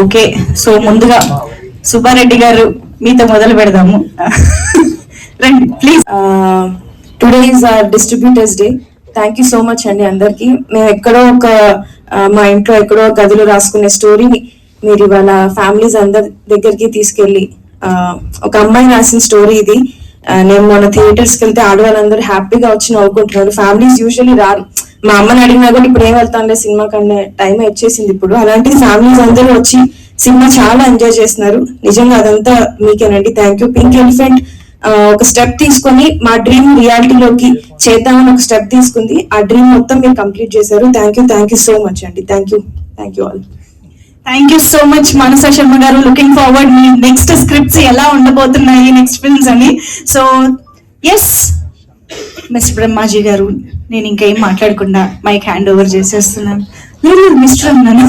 Okay, so ముందుగా సుబ్బారెడ్డి గారు మీతో మొదలు పెడదాము. రండి please. Today is distributors day. Thank you so much అండి అందరికి. మేము ఎక్కడో మా ఇంట్లో ఎక్కడో గదిలో రాసుకునే స్టోరీని మీరు ఇవాళ ఫ్యామిలీస్ అందరి దగ్గరికి తీసుకెళ్ళి, ఒక అమ్మాయి రాసిన స్టోరీ ఇది. నేను మొన్న థియేటర్స్కి వెళ్తే ఆడవాళ్ళందరూ హ్యాపీగా వచ్చి నవ్వుకుంటున్నారు. ఫ్యామిలీస్ యూజువల్లీ రారు. మా అమ్మని అడిగినా కూడా ఇప్పుడు ఏం వెళ్తానులే సినిమా కన్నా టైం వచ్చేసింది ఇప్పుడు. అలాంటి ఫ్యామిలీస్ అందరూ వచ్చి సినిమా చాలా ఎంజాయ్ చేస్తున్నారు. నిజంగా అదంతా మీకేనండి. Thank you. పింక్ ఎలిఫెంట్ ఒక స్టెప్ తీసుకొని మా డ్రీమ్ రియాలిటీలోకి చేద్దామని ఒక స్టెప్ తీసుకుంది. ఆ డ్రీమ్ మొత్తం మీరు కంప్లీట్ చేశారు. థ్యాంక్ యూ సో మచ్ అండి. Thank you all. Thank you so much Manasa Sharma garu. Looking forward మీ నెక్స్ట్ స్క్రిప్ట్స్ ఎలా ఉండబోతున్నాయి, నెక్స్ట్ ఫిల్మ్స్ అని. So yes mister Brahmaji garu, నేను ఇంకేం మాట్లాడకుండా మైక్ హ్యాండ్ ఓవర్ చేసేస్తున్నాను. లేదు మిస్టర్ అన్నాను.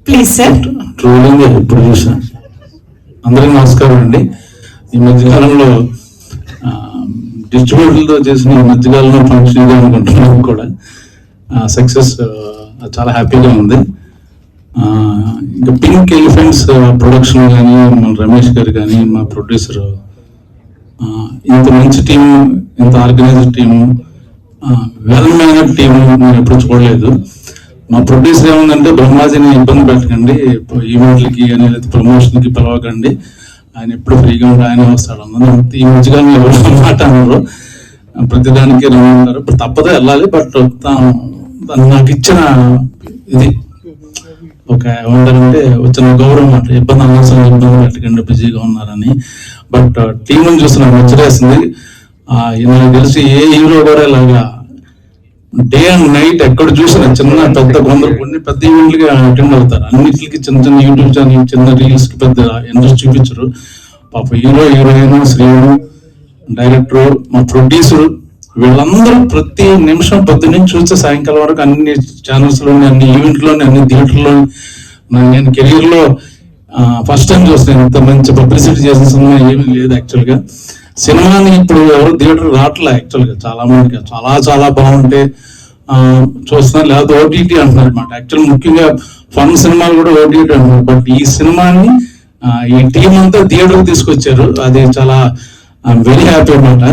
Please sir. ట్రోలింగ్ ఎప్పుడు చూసా. అందరికీ నమస్కారం అండి. ఈ మధ్యకాలంలో డిస్ట్రిబ్యూటర్లతో చేసిన ఈ మధ్యకాలంలో ఫంక్షన్ అనుకుంటున్నాను కూడా సక్సెస్ చాలా హ్యాపీగా ఉంది. ఇంకా పింక్ ఎలిఫెంట్స్ ప్రొడక్షన్ కానీ మన రమేష్ గారు కానీ మా ప్రొడ్యూసర్, ఇంత మంచి టీము, ఇంత organised team, well managed team నేను ఎప్పుడు చూడలేదు. మా ప్రొడ్యూసర్ ఏముందంటే, బ్రహ్మాజీని ఇబ్బంది పెట్టకండి, ఈవెంట్లకి కానీ లేదా ప్రమోషన్కి పిలవకండి, ఆయన ఎప్పుడు ఫ్రీగా ఉండి ఆయన వస్తాడు అన్నది. ఈ మధ్యకాలం ఎవరు మాట అన్నారు, ప్రతిదానికి రమ్మంటారు. ఇప్పుడు తప్పదే వెళ్ళాలి. బట్ నాకు ఇచ్చిన ఇది ఒక ఏమంటారంటే వచ్చిన గౌరవం మాట, ఇబ్బంది అనవసరం, ఇబ్బంది పెట్టకండి, బిజీగా ఉన్నారని. బట్ టీంని చూసి నాకు ముచ్చటేసింది. నాకు తెలిసి ఏ హీరో కూడా ఇలాగా డే అండ్ నైట్ ఎక్కడ చూసినా చిన్న పెద్ద కొన్ని పెద్ద ఈవెంట్లకి అటెండ్ అవుతారు. అన్నిటికి చిన్న చిన్న యూట్యూబ్ ఛానల్, చిన్న రీల్స్ కి పెద్ద ఇంట్రెస్ట్ చూపించరు. పాప హీరో, హీరోయిన్, శ్రీను, డైరెక్టర్, మా ప్రొడ్యూసర్, వీళ్ళందరూ ప్రతి నిమిషం పొద్దు నుంచి చూస్తే సాయంకాలం వరకు అన్ని ఛానల్స్ లోని, అన్ని ఈవెంట్లోని, అన్ని థియేటర్లో. నేను కెరీర్ లో ఫస్ట్ టైం చూస్తాను ఇంత మంచి పబ్లిసిటీ చేసిన సినిమా ఏమీ లేదు. యాక్చువల్ గా సినిమాని ఇప్పుడు ఎవరు థియేటర్ రావట్లే. యాక్చువల్ గా చాలా మందికి చాలా చాలా బాగుంటే చూస్తున్నారు, లేకపోతే ఓటీటీ అంటున్నారు అనమాట. యాక్చువల్ ముఖ్యంగా ఫన్ సినిమాలు కూడా ఓటీటీ అంటున్నారు. బట్ ఈ సినిమాని ఈ టీం అంతా థియేటర్కి తీసుకొచ్చారు. అది చాలా వెరీ హ్యాపీ అనమాట.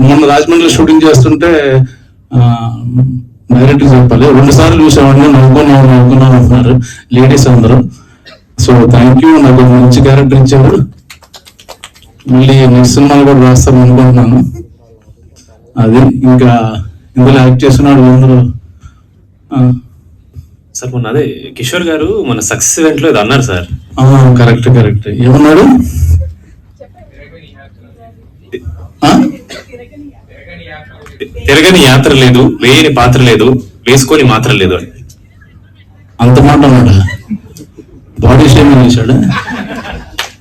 మొన్న రాజమండ్రిలో షూటింగ్ చేస్తుంటే డైరెక్ట్ చెప్పాలి, 2 సార్లు చూసామండి, నవ్వుకున్నాం అంటున్నారు లేడీస్ అందరూ. So thank you. నాకు మంచి క్యారెక్టర్ ఇచ్చారు. మళ్ళీ నెక్స్ట్ సినిమాలు కూడా రాస్తాను అనుకుంటున్నాను. అది ఇంకా ఇందులో యాక్ట్ చేస్తున్నాడు అందరూ. సార్ మొన్న అదే కిషోర్ గారు మన సక్సెస్ ఈవెంట్ లో ఇది అన్నారు సార్. కరెక్ట్ ఏమన్నాడు? తిరగని యాత్ర లేదు, వేయని పాత్ర లేదు, వేసుకొని మాత్రం లేదు అని. అంత మాట అన్నాడా? బాడీ షేమింగ్ చేశాడు.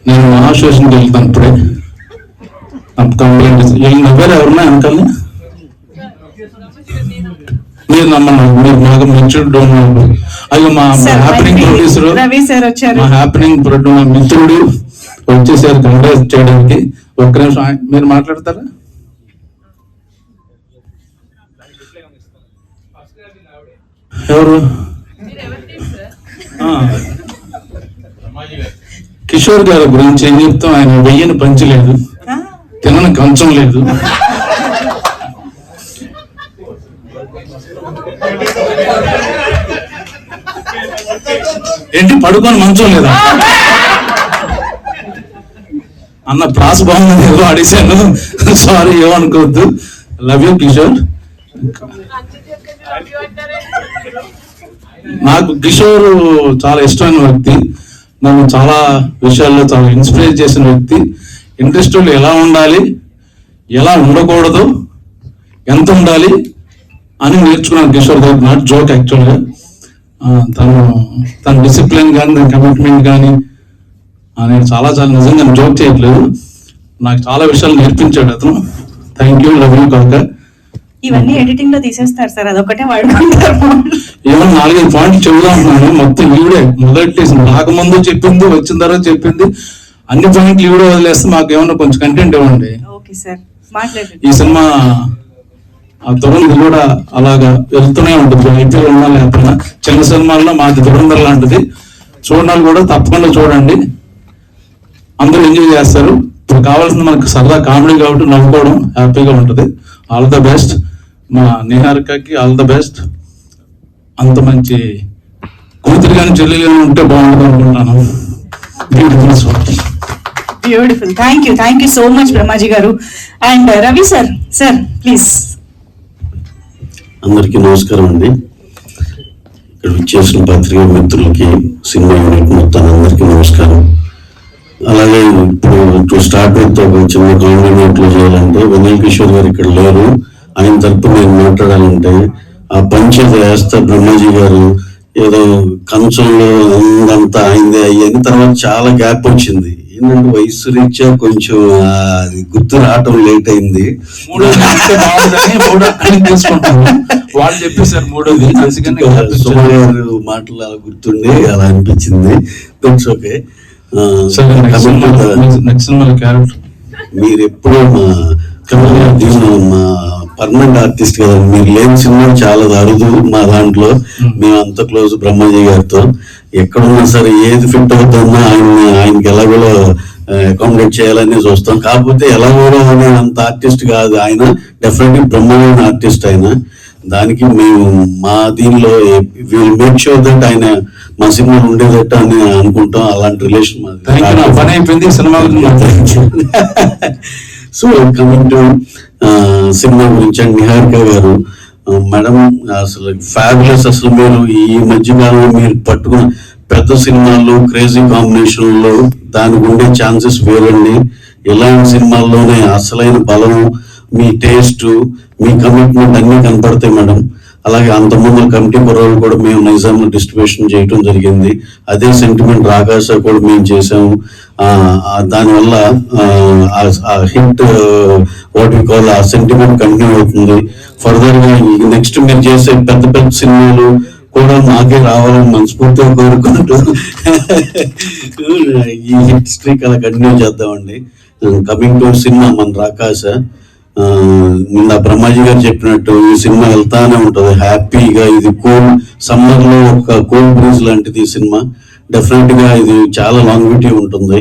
నేను మహాశోషన్కి వెళ్తాను ఇప్పుడే. కంప్లైంట్ వీళ్ళు నవ్వారు ఎవరున్నా వెనకాల. మీరు నమ్మను, మీరు నాకు మెచ్యూర్డ్. అయ్యో మా హ్యాపీనింగ్ ప్రొడ్యూసర్, మా హ్యాపీనింగ్ ప్రొడ్యూసర్ మిత్రుడు వచ్చేసారు కంగ్రాట్స్ చేయడానికి. ఒక్క నిమిషం మీరు మాట్లాడతారా? ఎవరు? కిషోర్ గారి గురించి ఏం చెప్తాం? ఆయన వెయ్యని పంచి లేదు, తినని కంచం లేదు. ఏంటి పడుకొని మంచం లేదా అన్న? ప్రాస్ బాగుంది, ఏదో అడిగాను, సారీ ఏమనుకోవద్దు. Love you Kishore. నాకు కిషోర్ చాలా ఇష్టమైన వ్యక్తి. నన్ను చాలా విషయాల్లో చాలా ఇన్స్పైర్ చేసిన వ్యక్తి. ఇండస్ట్రీలో ఎలా ఉండాలి, ఎలా ఉండకూడదు, ఎంత ఉండాలి అని నేర్చుకున్నాను కిషోర్ గారు. నాట్ జోక్ యాక్చువల్గా. తన డిసిప్లిన్ కానీ, తన కమిట్మెంట్ కానీ నేను చాలా నిజంగా జోక్ చేయట్లేదు. నాకు చాలా విషయాలు నేర్పించాడు అతను. థ్యాంక్ యూ, లవ్ యూ కాక. ఇవన్నీ ఎడిటింగ్ లో తీసేస్తారు సార్, అదొకటే వాడుకుంటారు. ఏమన్నా 4-5 పాయింట్లు చెబుదా అంటున్నాను. మొత్తం ఈవిడే మొదటి రాకముందు చెప్పింది, వచ్చిన తర్వాత చెప్పింది, అన్ని పాయింట్లు ఈవిడే వదిలేస్తే మాకు ఏమన్నా కొంచెం కంటెంట్ ఇవ్వండి. Okay sir. మాట్లాడండి. ఈ సినిమా ఆ దురంధర్ కూడా అలాగా వెళ్తూనే ఉంటుంది. ఐపీఎల్ ఉన్నా లేకపోయినా చిన్న సినిమాల్లో మాది దురంధర్ లాంటిది. చూడాలి కూడా తప్పకుండా చూడండి, అందరూ ఎంజాయ్ చేస్తారు. ఇప్పుడు కావాల్సింది మనకు సరదా కామెడీ కాబట్టి నవ్వుకోవడం, హ్యాపీగా ఉంటుంది. ఆల్ ద బెస్ట్ మా నిహారికకి, ఆల్ ద బెస్ట్. అంత మంచి కూతురు కానీ చెల్లి కానీ ఉంటే బాగుంటుంది అనుకుంటాను. Beautiful. Thank you so much Brahmaji garu. And Ravi sir please. అందరికీ నమస్కారం అండి. ఇక్కడ విచ్చేసిన పత్రికా మిత్రులకి, సినిమా యూనిట్ మొత్తం అందరికీ నమస్కారం. అలాగే ఇప్పుడు స్టార్ట్ విత్ ఒక చిన్న కామెడీ నోట్లో చేయాలంటే, వెన్నెల కిషోర్ గారు ఇక్కడ లేరు, ఆయన తరపు నేను మాట్లాడాలంటే ఆ పంచ్ వేస్తా బ్రహ్మాజీ గారు ఏదో కంచంలో అంతా అయింది అయ్యింది. తర్వాత చాలా గ్యాప్ వచ్చింది. ఏంటంటే వయసు రీత్యా కొంచెం గుర్తు రావటం లేట్ అయింది. వాళ్ళు చెప్పేసారు మూడోది, సుమ గారు మాటలు అలా గుర్తుండి అలా అనిపించింది. That's okay. మీరు ఎప్పుడూ మా పర్మనెంట్ ఆర్టిస్ట్ కదా, మీరు లేని సినిమా చాలా అరుదు మా దాంట్లో. మేము అంత క్లోజ్ బ్రహ్మాజీ గారితో. ఎక్కడున్నా సరే ఏది ఫిట్ అవుతుందో ఆయనకి ఎలాగో అకామిడేట్ చేయాలని చూస్తాం. కాకపోతే ఎలాగో అనే అంత ఆర్టిస్ట్ కాదు ఆయన, డెఫినెట్లీ బ్రహ్మాండమైన ఆర్టిస్ట్ ఆయన. దానికి మేము మా దీనిలో విల్ మేక్ షూర్ దట్ ఆయన మా సినిమా ఉండేదట్టు అని అనుకుంటాం. అలాంటి రిలేషన్ పని అయిపోయింది cinema. So coming to cinema గురించి అండ్ నిహారిక గారు మేడం అసలు ఫ్యాబులస్. అసలు మీరు ఈ మధ్యకాలంలో మీరు పట్టుకున్న పెద్ద సినిమాల్లో క్రేజీ కాంబినేషన్లో దానికి ఉండే ఛాన్సెస్ వేరండి. ఇలాంటి సినిమాల్లోనే అసలైన బలం, మీ టేస్ట్, మీ కమిట్మెంట్ అన్నీ కనపడతాయి మేడం. అలాగే అంతమంది కమిటీ కుర్రాళ్ళు కూడా మేము నిజాంలో డిస్ట్రిబ్యూషన్ చేయడం జరిగింది. అదే సెంటిమెంట్ రాకాశ కూడా మేము చేసాము. దానివల్ల ఆ హిట్ వాట్ వి కాల్ ఆ సెంటిమెంట్ కంటిన్యూ అవుతుంది. ఫర్దర్ గా నెక్స్ట్ మీరు చేసే పెద్ద పెద్ద సినిమాలు కూడా మాకే రావాలని మనస్ఫూర్తిగా కోరుకుంటూ ఈ హిట్ స్ట్రీక్ అలా కంటిన్యూ చేద్దామండి. కమింగ్ టు సినిమా మన రాకాశ, నిన్న బ్రహ్మాజీ గారు చెప్పినట్టు ఈ సినిమా వెళ్తానే ఉంటది హ్యాపీగా. ఇది కూల్ సమ్మర్ లో ఒక కూల్ బ్రీజ్ లాంటిది ఈ సినిమా. డెఫినెట్ గా ఇది చాలా లాంగివిటీ ఉంటుంది.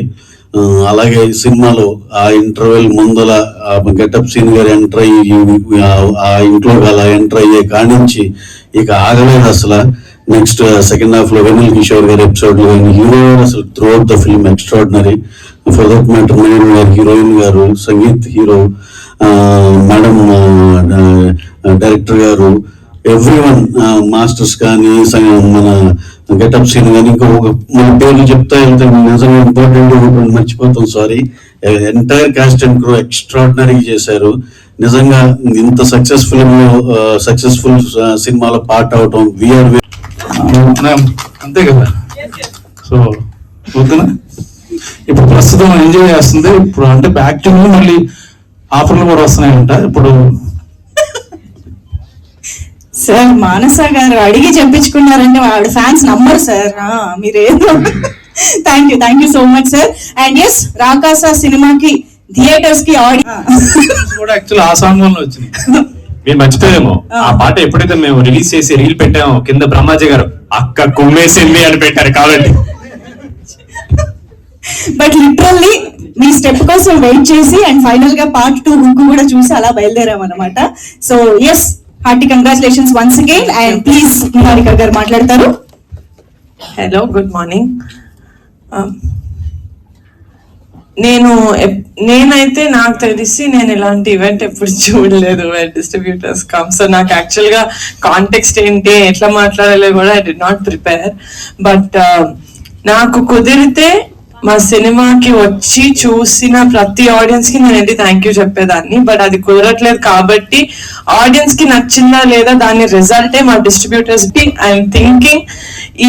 అలాగే ఈ సినిమాలో ఆ ఇంటర్వెల్ ముందల గెటప్ సీన్ గారు ఎంటర్ అయ్యి ఆ ఇంట్లో అలా ఎంటర్ అయ్యే కానించి ఇక ఆగలేదు అసలు. నెక్స్ట్ సెకండ్ హాఫ్ లో వెన్నెల కిషోర్ గారి ఎపిసోడ్ లో హీరో అసలు through out the film extraordinary. For that matter madam గారు హీరోయిన్ గారు, సంగీత్ హీరో, మేడం డైరెక్టర్ గారు, ఎవ్రీవన్, మాస్టర్స్ కానీ మన గెటప్ సీన్ కానీ ఇంకా మన పేర్లు చెప్తా వెళ్తే నిజంగా ఇంపార్టెంట్ మర్చిపోతాం, sorry. Entire cost and crew extraordinary చేశారు. నిజంగా ఇంత సక్సెస్ఫుల్ సినిమాలో పార్ట్ అవటం వీఆర్ అంతే కదా. సో ఓకేనా, ఇప్పుడు ప్రస్తుతం ఎంజాయ్ చేస్తుంది. ఇప్పుడు అంటే యాక్టింగ్ మళ్ళీ ఆఫర్లు కూడా వస్తున్నాయంట ఇప్పుడు. సార్ మానస గారు అడిగి చెప్పించుకున్నారంటే ఆవిడ ఫ్యాన్స్ నంబర్ సార్. మీరేదో thank you so much sir. And yes, Rakasa సినిమాకి థియేటర్స్ కి ఆడియన్స్ కూడా యాక్చువల్ ఆ సాంగ్ వల్ల వచ్చింది. మీరు మర్చిపోయాము, ఆ పాట ఎప్పుడైతే మేము రిలీజ్ చేసి రీల్ పెట్టామో కింద బ్రహ్మాజీ గారు అక్క కుమ్మేసింది అని పెట్టారు కాబట్టి. బట్ లిటరల్లీ మీ స్టెప్ కోసం వెయిట్ చేసి అండ్ ఫైనల్ గా పార్ట్ 2 హుక్ కూడా చూసి అలా బయలుదేరాం అనమాట. So yes, hearty congratulations once again. And please Niharika గారు మాట్లాడతారు. Hello, good morning. నేనైతే నాకు తెలిసి నేను ఇలాంటి ఈవెంట్ ఎప్పుడు చూడలేదు, డిస్ట్రిబ్యూటర్స్ కమ్. సో నాకు యాక్చువల్ గా కాంటెక్స్ట్ ఏంటి, ఎట్లా మాట్లాడాలో కూడా I did not prepare. But నాకు కుదిరితే మా సినిమాకి వచ్చి చూసిన ప్రతి ఆడియన్స్ కి నేను వెళ్ళి థ్యాంక్ యూ చెప్పేదాన్ని. బట్ అది కుదరట్లేదు కాబట్టి ఆడియన్స్ కి నచ్చిందా లేదా దాని రిజల్టే మా డిస్ట్రిబ్యూటర్స్ కి. ఐఎమ్ థింకింగ్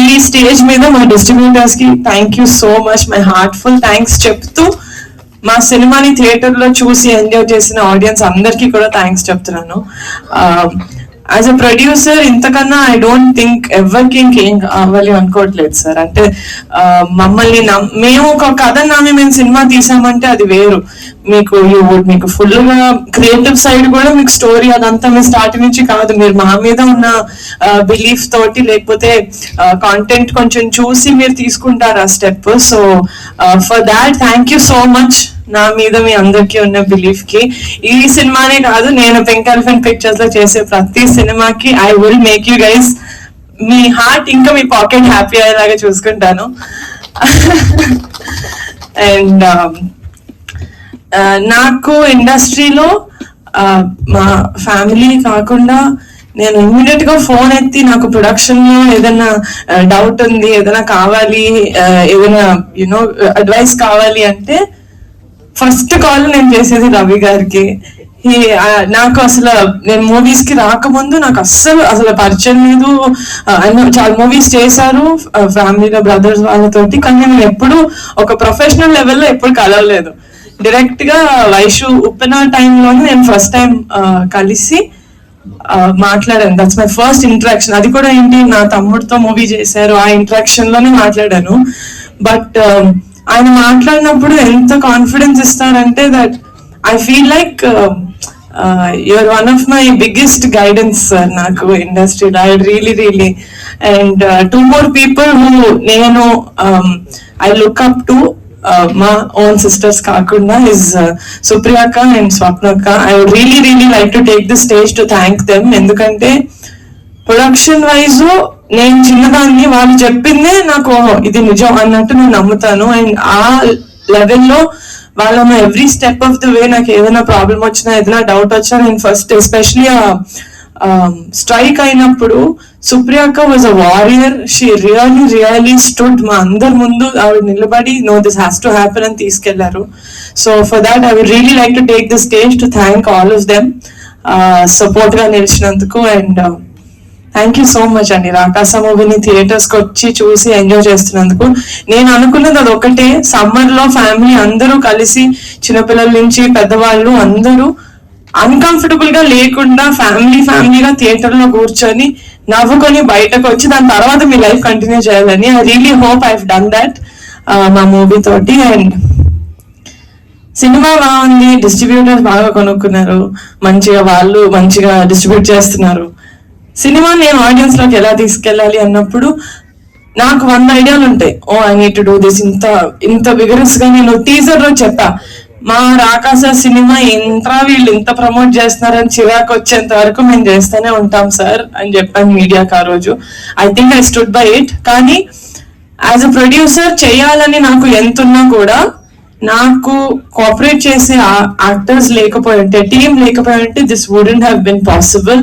ఈ స్టేజ్ మీద మా డిస్ట్రిబ్యూటర్స్ కి thank you so much, my heartful thanks చెప్తూ మా సినిమాని థియేటర్ లో చూసి ఎంజాయ్ చేసిన ఆడియన్స్ అందరికీ కూడా థ్యాంక్స్ చెప్తున్నాను. యాజ్ అ ప్రొడ్యూసర్ ఇంతకన్నా ఐ డోంట్ థింక్ ఎవరికి ఇంకేం కావాలి అనుకోవట్లేదు సార్. అంటే మమ్మల్ని మేము ఒక కథ నమ్మి మేము సినిమా తీసామంటే అది వేరు. మీకు ఫుల్ గా క్రియేటివ్ సైడ్ కూడా మీకు స్టోరీ అదంతా మీ స్టార్టింగ్ నుంచి కాదు, మీరు మా మీద ఉన్న బిలీఫ్ తోటి లేకపోతే కాంటెంట్ కొంచెం చూసి మీరు తీసుకుంటారు ఆ step. So for that thank you so much. నా మీద మీ అందరికీ ఉన్న బిలీఫ్ కి ఈ సినిమానే కాదు, నేను పింక్ ఎలిఫెంట్ పిక్చర్స్ లో చేసే ప్రతి సినిమాకి I will make you guys me heart ఇంకా మీ పాకెట్ హ్యాపీ అయ్యేలాగా చూసుకుంటాను. అండ్ నాకు ఇండస్ట్రీలో మా ఫ్యామిలీ కాకుండా నేను ఇమ్మీడియట్ గా ఫోన్ ఎత్తి నాకు ప్రొడక్షన్ లో ఏదైనా డౌట్ ఉంది, ఏదైనా కావాలి, ఏదైనా యునో అడ్వైస్ కావాలి అంటే ఫస్ట్ కాల్ నేను చేసేది రవి గారికి. నాకు అసలు నేను మూవీస్ కి రాకముందు నాకు అసలు పరిచయం లేదు. చాలా మూవీస్ చేశారు ఫ్యామిలీలో బ్రదర్స్ వాళ్ళతోటి, కానీ నేను ఎప్పుడు ఒక ప్రొఫెషనల్ లెవెల్లో ఎప్పుడు కలవలేదు. డైరెక్ట్ గా వైషు ఉప్పెన టైంలోనే నేను ఫస్ట్ టైం కలిసి మాట్లాడాను. That's my first interaction. అది కూడా ఏంటి, నా తమ్ముడితో మూవీ చేశారు, ఆ ఇంటరాక్షన్ లోనే మాట్లాడాను. బట్ ఆయన మాట్లాడినప్పుడు ఎంత కాన్ఫిడెన్స్ ఇస్తారంటే that I feel like you're one of my biggest guidance sir నాకు ఇండస్ట్రీలో. I really and two more people who నేను ఐ లుక్ అప్ టు మా ఓన్ సిస్టర్స్ కాకుండా ఇస్ సుప్రియక్క అండ్ స్వప్నక్క. I would really like to take the stage to thank them. ఎందుకంటే production wise నేను చిన్నదాన్ని, వాళ్ళు చెప్పిందే నాకు ఇది నిజం అన్నట్టు నేను నమ్ముతాను. అండ్ ఆ లెవెల్లో వాళ్ళను every step of the way నాకు ఏదైనా ప్రాబ్లం వచ్చినా ఏదైనా డౌట్ వచ్చినా నేను ఫస్ట్ ఎస్పెషలీ స్ట్రైక్ అయినప్పుడు సుప్రియక్క was a warrior. She really stood మా అందరి ముందు ఆవిడ నిలబడి no this has to happen అని తీసుకెళ్లారు. So for that I would really like to take the stage to thank all of them support గా నిలిచినందుకు. And thank you so much అండి రాకాస మూవీని థియేటర్స్ కి వచ్చి చూసి ఎంజాయ్ చేస్తున్నందుకు. నేను అనుకున్నది అది ఒకటే, సమ్మర్ లో ఫ్యామిలీ అందరూ కలిసి చిన్నపిల్లల నుంచి పెద్దవాళ్ళు అందరూ అన్కంఫర్టబుల్ గా లేకుండా ఫ్యామిలీగా థియేటర్ లో కూర్చొని నవ్వుకొని బయటకు వచ్చి దాని తర్వాత మీ లైఫ్ కంటిన్యూ చేయాలని I really hope I done that మా మూవీ తోటి. అండ్ సినిమా బాగుంది, డిస్ట్రిబ్యూటర్స్ బాగా కొనుక్కున్నారు, వాళ్ళు మంచిగా డిస్ట్రిబ్యూట్ చేస్తున్నారు. సినిమా నేను ఆడియన్స్ లోకి ఎలా తీసుకెళ్ళాలి అన్నప్పుడు నాకు 100 ఐడియాలు ఉంటాయి. I need to do this. ఇంత విగరస్ గా నేను టీజర్ లో చెప్పా, మా రాకాస సినిమా వీళ్ళు ఇంత ప్రమోట్ చేస్తున్నారని చిరాకు వచ్చేంత వరకు మేము చేస్తూనే ఉంటాం సార్ అని చెప్పాను మీడియాకి ఆ రోజు. I think I stood by it. కానీ యాజ్ అ ప్రొడ్యూసర్ చేయాలని నాకు ఎంతున్నా కూడా నాకు కోఆపరేట్ చేసే యాక్టర్స్ లేకపోయింటే, టీమ్ లేకపోయింటే this wouldn't have been possible.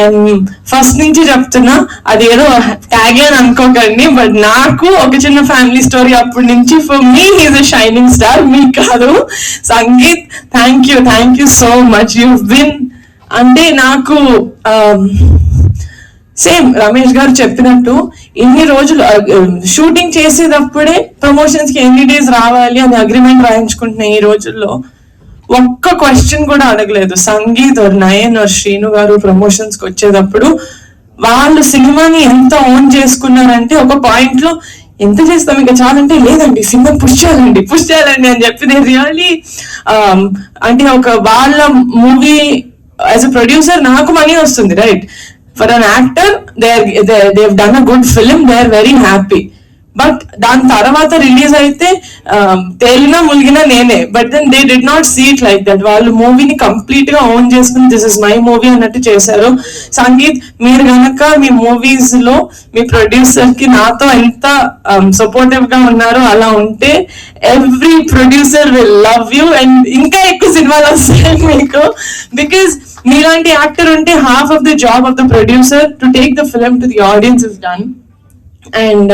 And first నుంచి చెప్తున్నా, అది ఏదో ట్యాగ్ అని అనుకోకండి, బట్ నాకు ఒక చిన్న ఫ్యామిలీ స్టోరీ అప్పటి నుంచి for me he's a shining star, మీకు కాదు. Sangeet thank you so much. You been అంటే నాకు సేమ్ రమేష్ గారు చెప్పినట్టు ఇన్ని రోజులు షూటింగ్ చేసేటప్పుడే ప్రమోషన్స్ కి ఎన్ని డేస్ రావాలి అని అగ్రిమెంట్ రాయించుకుంటున్నాయి. ఈ రోజుల్లో ఒక్క క్వశ్చన్ కూడా అడగలేదు. సంగీత్ నయన్ శ్రీను గారు ప్రమోషన్స్ కి వచ్చేటప్పుడు వాళ్ళు సినిమాని ఎంత ఓన్ చేసుకున్నారంటే ఒక పాయింట్ లో ఎంత చేస్తాం ఇంకా చాలంటే, లేదండి సినిమా పుష్ చేయాలండి అని చెప్పి నేను రియల్లీ అంటే ఒక వాళ్ళ మూవీ యాజ్ అ ప్రొడ్యూసర్ నాకు మనీ వస్తుంది right. For an actor, they've done a good film, they're very happy. But దాని తర్వాత రిలీజ్ అయితే తేలినా ములిగినా నేనే. But then they did not see it like that. వాళ్ళు మూవీని కంప్లీట్ గా ఓన్ చేసుకుని దిస్ ఇస్ మై మూవీ అన్నట్టు చేశారు. సంగీత్, మీరు గనక మీ మూవీస్ లో మీ ప్రొడ్యూసర్ కి నాతో ఎంత సపోర్టివ్ గా ఉన్నారో అలా ఉంటే every producer will love you and ఇంకా ఎక్కువ సినిమాలు వస్తాయి మీకు. బికాస్ మీలాంటి యాక్టర్ ఉంటే half of the job of the producer to take the film to the audience is done. And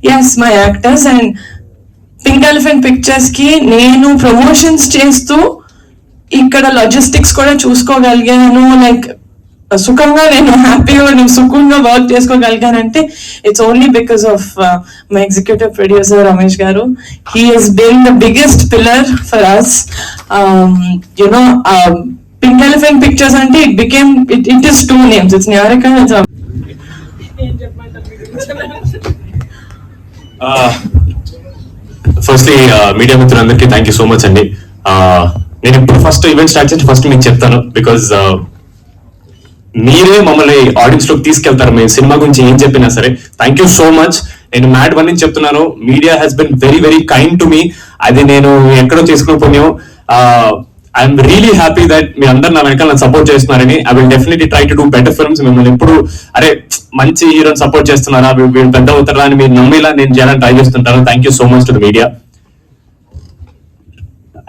yes, my actors and Pink Elephant Pictures కి నేను promotions చేస్తూ ఇక్కడ లాజిస్టిక్స్ కూడా చూసుకోగలిగాను. లైక్ సుఖంగా నేను హ్యాపీగా నేను సుఖంగా వర్క్ చేసుకోగలిగానంటే it's only because of my executive producer Ramesh garu. He has been the biggest pillar for us. You know pink elephant pictures అంటే it is 2 names. It's Niharika and it's firstly media మిత్రులందరికీ thank you so much అండి. నేను ఇప్పుడు first event start చేసి first మీకు చెప్తాను, because మీరే మమ్మల్ని ఆడియన్స్ లోకి తీసుకెళ్తారు. మేము సినిమా గురించి ఏం చెప్పినా సరే థ్యాంక్ యూ సో మచ్. నేను మ్యాడ్ వన్ నుంచి చెప్తున్నాను, media has been very very kind to me. అది నేను ఎక్కడో చేసుకుని పోయాం. ఐఎమ్ రియలీ హ్యాపీ దట్ మీ అందరు నా వెనకాల నన్ను సపోర్ట్ చేస్తున్నారని. I will definitely try to do better films. మిమ్మల్ని ఎప్పుడు అరే మంచి హీరోని సపోర్ట్ చేస్తున్నారా, వీళ్ళు పెద్ద అవుతారా అని మీరు నమ్మేలా నేను చేయాలని ట్రై చేస్తుంటాను. Thank you so much to the media.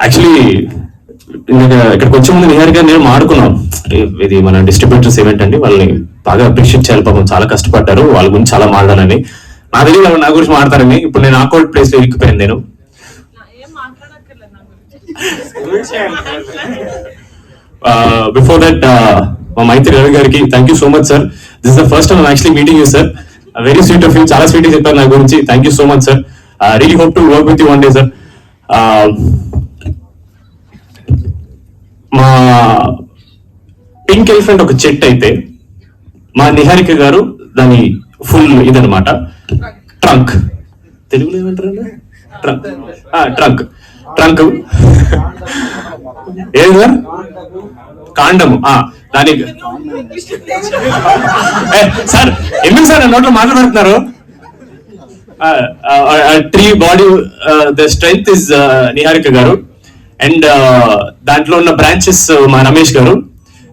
Actually ఇక్కడికి వచ్చే ముందు నిహారిక నేను మాడుకున్నాం, ఇది మన డిస్ట్రిబ్యూటర్స్ ఈవెంట్ అండి, వాళ్ళని బాగా అప్రిషియేట్ చేయాలి, పాపం చాలా కష్టపడ్డారు, వాళ్ళ గురించి చాలా మాట్లాడాలని. నా తెలియదు వాళ్ళు నా గురించి మాట్లాడతారని. ఇప్పుడు నేను ఆక్వర్డ్ ప్లేస్ లో ఇరికిపోయాను. నేను బిఫోర్ దట్ మా మైత్రి రవి గారికి thank you so much sir. This is the first time actually meeting you sir. Very sweet of you, చాలా స్వీట్ చెప్పారు నా గురించి. Thank you so much sir. Really hope to work with you one day sir. మా pink elephant ఒక చెట్టు అయితే మా నిహారిక గారు దాని ఫుల్ ఇదనమాట ట్రంక్. తెలుగులో ఏమంటారు? ట్రంక్. ట్రంక్ ఏది సార్? కాండము. దానికి సార్ ఎందుకు సార్ నోట్లో మాట్లాడుతున్నారు? Tree body the strength is Niharika గారు, అండ్ దాంట్లో ఉన్న బ్రాంచెస్ మా రమేష్ గారు,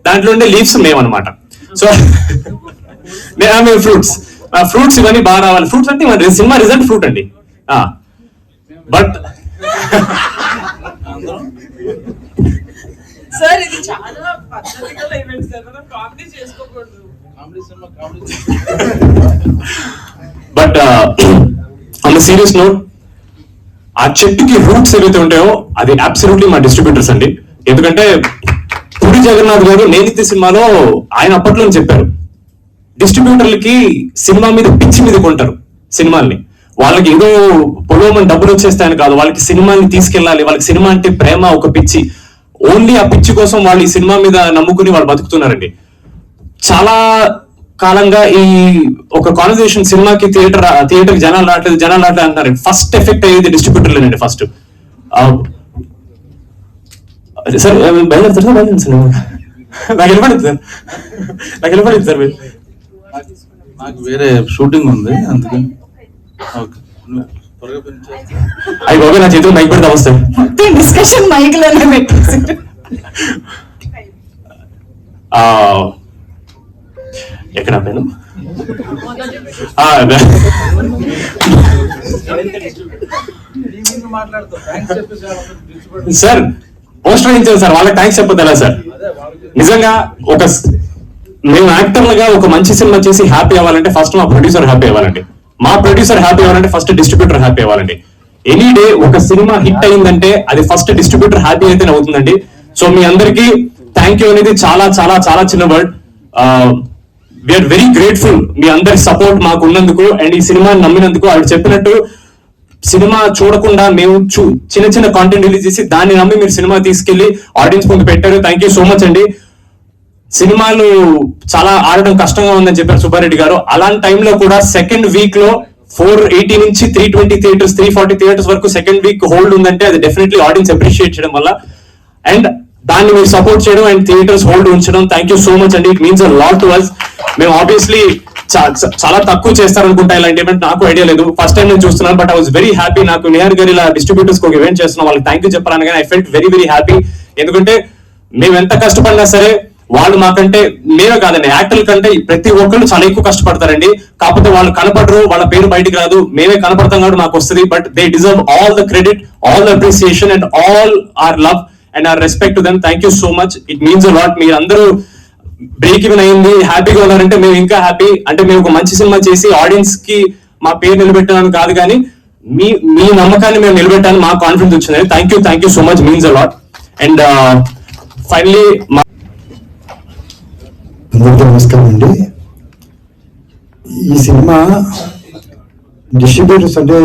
దాంట్లో ఉండే లీవ్స్ మేమన్నమాట. సో మేము ఫ్రూట్స్ ఇవన్నీ బాగా రావాలి. ఫ్రూట్స్ అంటే మన సినిమా రిజల్ట్ ఫ్రూట్ అండి. బట్ సార్ ఇది చాలా పద్ధతిగా ఈవెంట్ సార్, మనం కామెడీ చేసుకోకూడదు. But on the serious note, ఆ చెట్టుకి రూట్స్ ఏవైతే ఉంటాయో అది అబ్సల్యూట్లీ మా డిస్ట్రిబ్యూటర్స్ అండి. ఎందుకంటే పూరి జగన్నాథ్ గారు నేనిత్య సినిమాలో ఆయన అప్పట్లో చెప్పారు, డిస్ట్రిబ్యూటర్లకి సినిమా మీద పిచ్చి మీద కొంటారు సినిమాల్ని. వాళ్ళకి ఏదో పొలవమని డబ్బులు వచ్చేస్తాయని కాదు, వాళ్ళకి సినిమాని తీసుకెళ్ళాలి, వాళ్ళకి సినిమా అంటే ప్రేమ, ఒక పిచ్చి. ఓన్లీ ఆ పిచ్చి కోసం వాళ్ళు ఈ సినిమా మీద నమ్ముకుని వాళ్ళు బతుకుతున్నారండి. చాలా కాలంగా ఈ ఒక కాన్వర్సేషన్ సినిమాకి థియేటర్ జనాలు రావట్లేదు అంటారు. ఫస్ట్ ఎఫెక్ట్ అయ్యేది డిస్ట్రిబ్యూటర్లేనండి. ఫస్ట్ సార్ బయలుదేరుతారు సార్, బయలుదేరు సార్. నాకు వెళ్ళిపడింది సార్. నాకు వేరే షూటింగ్ ఉంది అందుకని. అవి బాగా నా చేతులు మైక్ పెడతా వస్తాయి. డిస్కషన్ మైక్ లోనే పెట్టేసి ఎక్కడ పోయాను? సార్ పోస్టర్ ఇచ్చారు సార్, వాళ్ళకి థ్యాంక్స్ చెప్పొద్దు ఎలా సార్? నిజంగా మేము యాక్టర్లుగా ఒక మంచి సినిమా చేసి హ్యాపీ అవ్వాలంటే ఫస్ట్ మా ప్రొడ్యూసర్ హ్యాపీ అవ్వాలండి. మా ప్రొడ్యూసర్ హ్యాపీ అవ్వాలంటే ఫస్ట్ డిస్ట్రిబ్యూటర్ హ్యాపీ అవ్వాలండి. ఎనీ డే ఒక సినిమా హిట్ అయిందంటే అది ఫస్ట్ డిస్ట్రిబ్యూటర్ హ్యాపీ అయితేనే అవుతుందండి. సో మీ అందరికీ థ్యాంక్ యూ అనేది చాలా చాలా చాలా చిన్న వర్డ్. వీఆర్ వెరీ గ్రేట్ఫుల్ మీ అందరి సపోర్ట్ మాకు ఉన్నందుకు అండ్ ఈ సినిమాని నమ్మినందుకు. ఆవిడ చెప్పినట్టు సినిమా చూడకుండా మేము చిన్న చిన్న కాంటెంట్ రిలీజ్ చేసి దాన్ని నమ్మి మీరు సినిమా తీసుకెళ్లి ఆడియన్స్ ముందు పెట్టారు. థ్యాంక్ యూ సో మచ్ అండి. సినిమాలు చాలా ఆడడం కష్టంగా ఉందని చెప్పారు సుబ్బారెడ్డి గారు. అలాంటి టైంలో కూడా సెకండ్ వీక్ లో 480 నుంచి 320 థియేటర్స్ 340 థియేటర్స్ వరకు సెకండ్ వీక్ హోల్డ్ ఉందంటే అది డెఫినెట్లీ ఆడియన్స్ అప్రిషియేట్ చేయడం వల్ల, అండ్ దాన్ని మీరు సపోర్ట్ చేయడం అండ్ థియేటర్స్ హోల్డ్ ఉంచడం థ్యాంక్ యూ సో మచ్ అండి. It means a lot to us. మేము ఆబ్వియస్లీ చాలా తక్కువ చేస్తారనుకుంటా ఇలాంటి ఈవెంట్, నాకు ఐడియా లేదు, ఫస్ట్ టైం నేను చూస్తున్నాను. But I was very happy. నాకు నిహార్ గారు ఇలా డిస్ట్రిబ్యూటర్స్ ఒక ఈవెంట్ చేస్తున్నాం, వాళ్ళకి థ్యాంక్ యూ చెప్పాలని కానీ I felt very very happy. ఎందుకంటే మేము ఎంత కష్టపడినా సరే వాళ్ళు మాకంటే, మేమే కాదండి యాక్టర్ల కంటే ప్రతి ఒక్కళ్ళు చాలా ఎక్కువ కష్టపడతారండి. కాకపోతే వాళ్ళు కనపడరు, వాళ్ళ పేరు బయటికి రాదు, మేమే కనపడతాం కాబట్టి మాకు వస్తుంది. But they deserve all the credit, all the appreciation and all our love and our respect to them. Thank you so much. It means a lot. మీరు అందరూ బ్రేక్ ఈవెన్ అయింది హ్యాపీగా ఉన్నారంటే మేము ఇంకా హ్యాపీ. అంటే మేము ఒక మంచి సినిమా చేసి ఆడియన్స్ కి మా పేరు నిలబెట్టాలని కాదు కానీ మీ నమ్మకాన్ని మేము నిలబెట్టాలని మా కాన్ఫిడెన్స్ వచ్చింది. Thank you so much, means a lot. And finally అందరికీ నమస్కారం అండి. ఈ సినిమా డిస్ట్రిబ్యూటర్స్ అంటే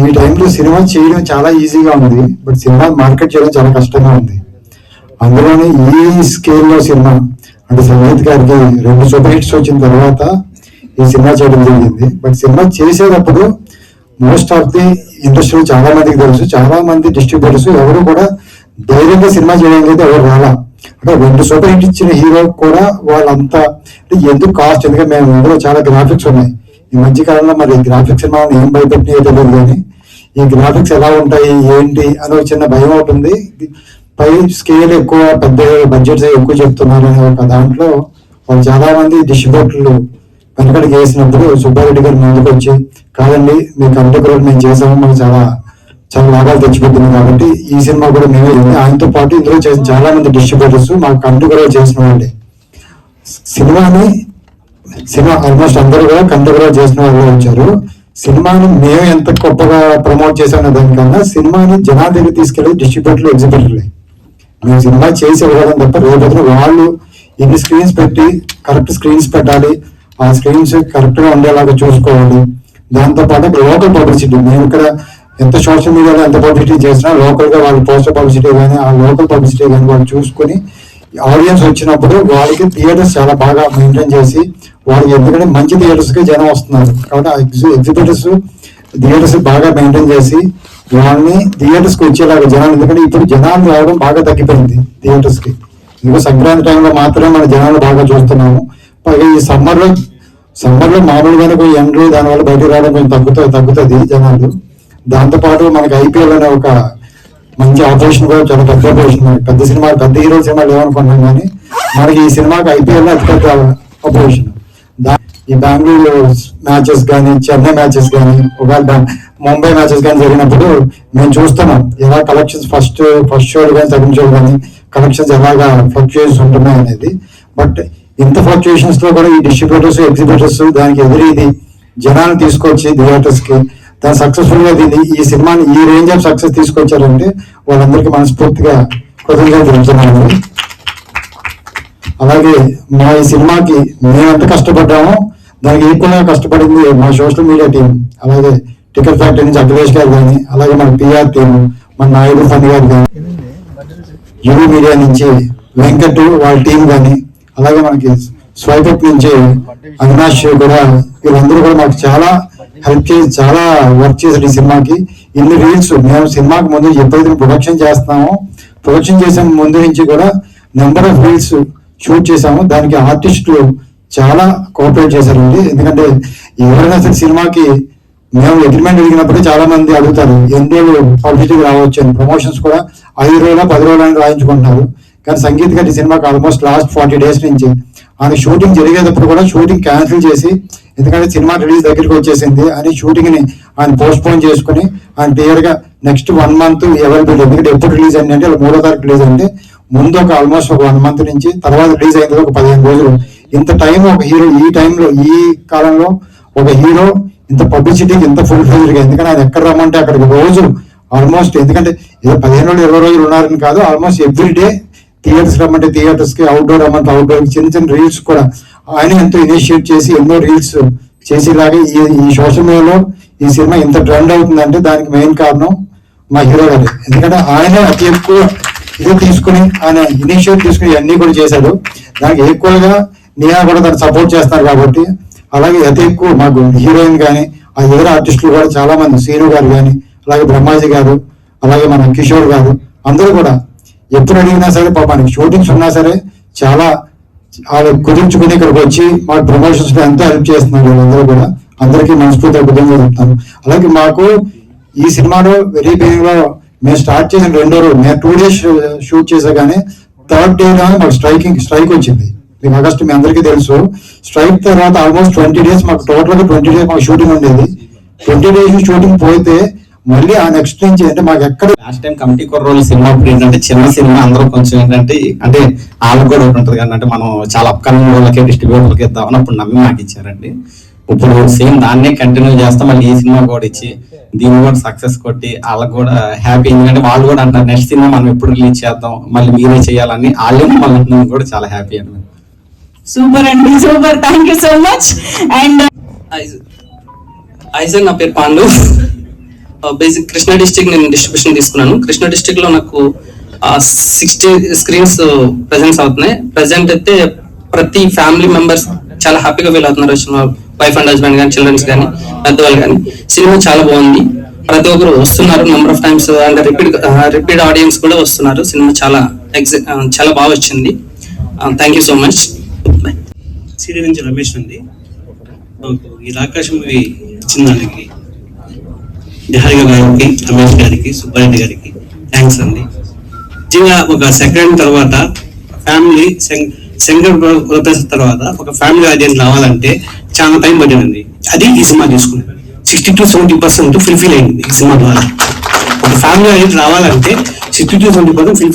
ఈ టైంలో సినిమా చేయడం చాలా ఈజీగా ఉంది, బట్ సినిమా మార్కెట్ చేయడం చాలా కష్టంగా ఉంది. అందులోనే ఈ స్కేల్లో సినిమా అంటే సంగీత్ గారికి 2 సూపర్ హిట్స్ వచ్చిన తర్వాత ఈ సినిమా చేయడం జరిగింది. బట్ సినిమా చేసేటప్పుడు మోస్ట్ ఆఫ్ ది ఇండస్ట్రీలో చాలా మందికి తెలుసు, చాలా మంది డిస్ట్రిబ్యూటర్స్ ఎవరు కూడా ధైర్యంగా సినిమా చేయడానికి అయితే ఎవరు రాలా. అంటే 2 సూపర్ హిట్ ఇచ్చిన హీరో కూడా వాళ్ళంతా అంటే ఎందుకు కాస్ట్, ఎందుకంటే మేము ఇందులో చాలా గ్రాఫిక్స్ ఉన్నాయి. ఈ మధ్య కాలంలో మరి గ్రాఫిక్స్ సినిమాని ఏం భయపెట్టినాయో తెలియదు, కానీ ఈ గ్రాఫిక్స్ ఎలా ఉంటాయి ఏంటి అని ఒక చిన్న భయం అవుతుంది. పై స్కేల్ ఎక్కువ, పెద్ద బడ్జెట్స్ ఎక్కువ చెప్తున్నారు అనే ఒక దాంట్లో వాళ్ళు చాలా మంది డిస్ట్రిబ్యూటర్లు వెనకడికి వేసినప్పుడు సుబ్బారెడ్డి గారు ముందుకు వచ్చి, కాదండి మీ కంటే కూడా మేము చేసాము, మాకు చాలా చాలా లాభాలు తెచ్చిపెట్టింది, కాబట్టి ఈ సినిమా కూడా మేమే. ఆయనతో పాటు ఇందులో చేసిన చాలా మంది డిస్ట్రిబ్యూటర్స్ మాకు కంటు కూడా చేసిన వాళ్ళే. సినిమా ఆల్మోస్ట్ అందరూ కూడా కంటు కూడా చేసిన వాళ్ళు వచ్చారు. సినిమాని మేము ఎంత గొప్పగా ప్రమోట్ చేసామనే దానికన్నా సినిమాని జనాల దగ్గర తీసుకెళ్ళి డిస్ట్రిబ్యూటర్లు, ఎగ్జిబిటర్లే. మేము సినిమా చేసి ఇవ్వడం తప్ప రేపొద్దున వాళ్ళు ఇన్ని స్క్రీన్స్ పెట్టి కరెక్ట్ స్క్రీన్స్ పెట్టాలి, ఆ స్క్రీన్స్ కరెక్ట్ గా ఉండేలాగా చూసుకోవాలి. దాంతో పాటు లోకల్ పబ్లిసిటీ, మేము ఇక్కడ ఎంత సోషల్ మీడియాలో ఎంత పబ్లిసిటీ చేసినా లోకల్ గా వాళ్ళు పోస్టర్ పబ్లిసిటీ కానీ ఆ లోకల్ పబ్లిసిటీ కానీ వాళ్ళు చూసుకుని ఆడియన్స్ వచ్చినప్పుడు వాళ్ళకి థియేటర్స్ చాలా బాగా మెయింటైన్ చేసి వాళ్ళకి, ఎందుకంటే మంచి థియేటర్స్ కి జనం వస్తున్నారు కాబట్టి ఎగ్జిబిటర్స్ థియేటర్స్ బాగా మెయింటైన్ చేసి వాళ్ళని థియేటర్స్ కి వచ్చేలాగా జనాలు, ఎందుకంటే ఇప్పుడు జనాలు రావడం బాగా తగ్గిపోయింది థియేటర్స్ కి. ఇదిగో సంక్రాంతి టైంలో మాత్రమే మన జనాలు బాగా చూస్తున్నాము. పైగా ఈ సమ్మర్ లో మామూలుగానే కొంచెం ఎండలు దానివల్ల బయటకు రావడం కొంచెం తగ్గుతుంది జనాలు. దాంతోపాటు మనకి ఐపీఎల్ అనే ఒక మంచి ఆపరేషన్ కూడా చాలా పెద్ద ఆపరేషన్. పెద్ద సినిమాలు, పెద్ద హీరో సినిమాలు ఏమనుకున్నాం, కానీ మనకి ఈ సినిమాకి ఐపీఎల్ అతిపెద్ద ఆపరేషన్. ఈ బెంగళూరు మ్యాచెస్ కానీ, చెన్నై మ్యాచెస్ కానీ, ఒకవేళ ముంబై మ్యాచెస్ కానీ జరిగినప్పుడు మేము చూస్తున్నాం ఎలా కలెక్షన్స్ ఫస్ట్ షో కానీ సెకండ్ షో కానీ కలెక్షన్స్ ఎలాగా ఫ్లక్చుయేషన్స్ ఉంటున్నాయి అనేది. బట్ ఇంత ఫ్లక్చుయేషన్స్ లో కూడా ఈ డిస్ట్రిబ్యూటర్స్, ఎగ్జిబిటర్స్ దానికి ఎదురీది జనాన్ని తీసుకొచ్చి థియేటర్స్ కి దాన్ని సక్సెస్ఫుల్ గా ఈ సినిమాని ఈ రేంజ్ ఆఫ్ సక్సెస్ తీసుకొచ్చారంటే వాళ్ళందరికీ మనస్ఫూర్తిగా కృతజ్ఞతలు తెలుపుతున్నాను. అలాగే మా ఈ సినిమాకి మేము ఎంత కష్టపడ్డామో దానికి ఈక్వల్ గా కష్టపడింది మా సోషల్ మీడియా టీం, అలాగే టికెట్ ఫ్యాక్టరీ నుంచి అఖిలేష్ గారు కానీ, అలాగే మన పిఆర్ టీం, మన నాయుడు ఫని గారు కానీ, యూవీ మీడియా నుంచి వెంకట్ వాళ్ళ టీం కానీ, అలాగే మనకి స్వైప్ అప్ నుంచి అవినాష్ కూడా, వీళ్ళందరూ కూడా మాకు చాలా హెల్ప్ చేసి చాలా వర్క్ చేశారు ఈ సినిమాకి. ఇన్ని రీల్స్ మేము సినిమాకి ముందు ఎప్పుడైతే ప్రొడక్షన్ చేస్తున్నామో ప్రొడక్షన్ చేసే ముందు నుంచి కూడా నెంబర్ ఆఫ్ రీల్స్ షూట్ చేసాము. దానికి ఆర్టిస్టులు చాలా కోఆపరేట్ చేశారండి. ఎందుకంటే ఎవరైనా సరే సినిమాకి మేము అగ్రిమెంట్ అడిగినప్పుడు చాలా మంది అడుగుతారు ఎన్ని రోజులు పబ్లిసిటీకి రావచ్చు అని. ప్రమోషన్స్ కూడా 5 రోజులు 10 రోజులు అని రాయించుకుంటున్నారు. కానీ సంగీత్ గారి సినిమాకి ఆల్మోస్ట్ లాస్ట్ 40 days నుంచి ఆయన షూటింగ్ జరిగేటప్పుడు కూడా షూటింగ్ క్యాన్సిల్ చేసి, ఎందుకంటే సినిమా రిలీజ్ దగ్గరికి వచ్చేసింది అని షూటింగ్ ని ఆయన పోస్ట్ పోన్ చేసుకుని ఆయన క్లియర్ గా నెక్స్ట్ 1 month అవైలబిలిటీ. ఎందుకంటే ఎప్పుడు రిలీజ్ అయింది అంటే 3వ తారీఖు రిలీజ్ అంటే ముందు ఒక ఆల్మోస్ట్ ఒక 1 month నుంచి, తర్వాత రిలీజ్ అయిన ఒక 15 రోజులు. ఇంత టైం ఒక హీరో ఈ టైంలో ఈ కాలంలో ఒక హీరో ఇంత పబ్లిసిటీకి ఇంత ఫుల్ ఫ్లెజ్డ్గా, ఎందుకంటే ఆయన ఎక్కడ రమ్మంటే అక్కడికి రోజు ఆల్మోస్ట్, ఎందుకంటే ఏదో 15 రోజులు 20 రోజులు ఉన్నారని కాదు, ఆల్మోస్ట్ ఎవ్రీ డే థియేటర్స్ రమ్మంటే థియేటర్స్ కి, అవుట్డోర్ రమ్మంటే అవుట్డోర్, చిన్న చిన్న రీల్స్ కూడా ఆయన ఎంతో ఇనిషియేట్ చేసి ఎన్నో రీల్స్ చేసేలాగే ఈ సోషల్ మీడియాలో ఈ సినిమా ఇంత ట్రెండ్ అవుతుందంటే దానికి మెయిన్ కారణం మా హీరో గారు. ఎందుకంటే ఆయన అతి ఎక్కువ ఇది తీసుకుని ఆయన ఇనిషియేట్ తీసుకుని అన్ని కూడా చేశాడు. దానికి ఈక్వల్ గా నియా కూడా దాన్ని సపోర్ట్ చేస్తున్నారు కాబట్టి, అలాగే అతి ఎక్కువ మాకు హీరోయిన్ కానీ ఆ ఇతర ఆర్టిస్టులు కూడా చాలా మంది, శ్రీను గారు కానీ, అలాగే బ్రహ్మాజీ గారు, అలాగే మన కిషోర్ గారు, అందరూ కూడా ఎప్పుడు అడిగినా సరే పాపానికి షూటింగ్స్ ఉన్నా సరే చాలా వాళ్ళు కుదించుకుని ఇక్కడికి వచ్చి మాకు ప్రమోషన్స్ లో ఎంతో హెల్ప్ చేస్తున్నారు వీళ్ళందరూ కూడా. అందరికీ మనస్ఫూర్తిగా కృతజ్ఞతలు చెప్తాను. అలాగే మాకు ఈ సినిమాలో వెరీ బిగినింగ్ లో మేము స్టార్ట్ చేసిన 2వ రోజు మేము 2 days షూట్ చేసా, కానీ 3rd day మాకు స్ట్రైక్ వచ్చింది. మీకు ఆగస్టు మీ అందరికీ తెలుసు. స్ట్రైక్ తర్వాత ఆల్మోస్ట్ 20 days మాకు టోటల్ గా 20 days మాకు షూటింగ్ ఉండేది. 20 days షూటింగ్ పోతే మళ్ళీ ఆ నెక్స్ట్ నుంచి అంటే మాకు ఎక్కడ లాస్ట్ టైం కమిటీ కుర్రోళ్ళు సినిమా అప్పుడు ఏంటంటే చిన్న సినిమా అందరూ కొంచెం ఏంటంటే అంటే వాళ్ళకి కూడా ఒకటి ఉంటుంది కానీ అంటే మనం చాలా అప్కమింగ్ వాళ్ళకి డిస్ట్రిబ్యూటర్లకి ఇద్దామని అప్పుడు నమ్మి మాకు ఇచ్చారండి. ఇప్పుడు సేమ్ దాన్నే కంటిన్యూ చేస్తాం, మళ్ళీ ఈ సినిమా కూడా ఇచ్చి దీన్ని కూడా సక్సెస్ కొట్టి వాళ్ళకి కూడా హ్యాపీ. ఎందుకంటే వాళ్ళు కూడా అంటారు నెక్స్ట్ సినిమా మనం ఎప్పుడు రిలీజ్ చేద్దాం, మళ్ళీ మీరే చేయాలని వాళ్ళే మళ్ళీ కూడా చాలా హ్యాపీ అండి. సూపర్ అండి, super, thank you so much. And ఐజన్, నా పేరు పాండు. బేసిక్ కృష్ణా డిస్ట్రిక్ట్ నేను డిస్ట్రిబ్యూషన్ తీసుకున్నాను. కృష్ణా డిస్ట్రిక్ట్ లో నాకు 60 స్క్రీన్స్ ప్రెజెన్స్ అవుతున్నాయి. ప్రెసెంట్ అయితే ప్రతి ఫ్యామిలీ మెంబర్స్ చాలా హ్యాపీగా ఫీల్ అవుతున్నారు. వచ్చిన వైఫ్ అండ్ హస్బెండ్ కానీ, చిల్డ్రన్స్ కానీ, పెద్దవాళ్ళు కానీ. సినిమా చాలా బాగుంది. ప్రతి ఒక్కరు వస్తున్నారు number of times and repeat audience కూడా వస్తున్నారు. సినిమా చాలా బాగా వచ్చింది. Thank you so much. Serial నుంచి రమేష్ అండి. ఈ రాకాశ మూవీ ఇచ్చిన దానికి నిహారిక గారికి, రమేష్ గారికి, సుబ్బారెడ్డి గారికి థ్యాంక్స్ అండి. నిజంగా ఒక సెకండ్ తర్వాత ఫ్యామిలీ శంకర్ ప్రొఫెసర్ తర్వాత ఒక ఫ్యామిలీ ఆడియన్స్ రావాలంటే చాలా టైం పట్టిందండి. అది ఈ సినిమా తీసుకున్నాను. 60-70% ఫుల్ఫిల్ అయింది ఈ సినిమా ద్వారా. ఒక ఫ్యామిలీ ఆడియన్స్ రావాలంటే 60-70% ఫుల్ఫిల్